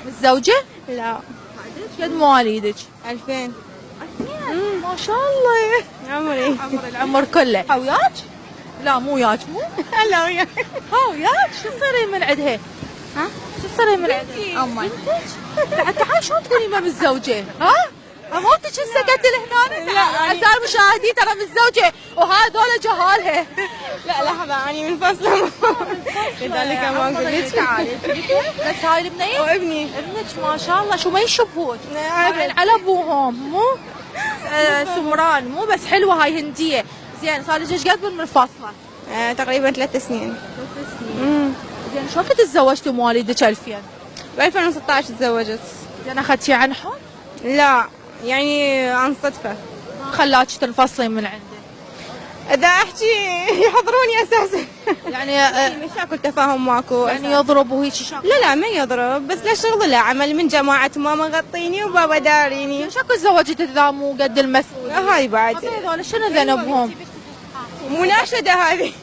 متزوجة؟ لا. ايش قد مواليدك؟ 2000. ما شاء الله. عمري. العمر كله. ها وياك؟ لا مو وياك مو؟ لا وياك. ها وياك؟ شو تصيرين من عندها؟ ها؟ شو تصيرين من عندها؟ امك. بعد تعال شلون تكونين ما متزوجة؟ ها؟ اموتك هسه قد هنا. لا، اعزائي المشاهدين ترى متزوجة وهذول جهالها. لا لحظة أنا منفصلة. لذلك ما أقول لك. تعالي. بس هاي البنية؟ وابني. ابنك ما شاء الله شو ما يشبهون؟ عارف. على ابوهم مو؟ سمران مو بس حلوة هاي هندية. زين صار لك ايش قد منفصلة؟ تقريبا 3 سنين. 3 سنين. زين شو وقت تزوجتي مواليدك 2000؟ ب 2016 تزوجت. زين اخذتي عن حب؟ لا يعني عن صدفة. ما خلاك تنفصلين من عنده؟ إذا أحكي يحضروني أساسا. يعني مشاكل تفاهم ماكو. يعني يضرب وهيك شغله؟ لا ما يضرب، بس لا شغل لا عمل من جماعة ماما غطيني وبابا داريني. شكو تزوجت اذا مو قد المسؤولية؟ هاي بعد هذول شنو ذنبهم؟ مناشدة هذه.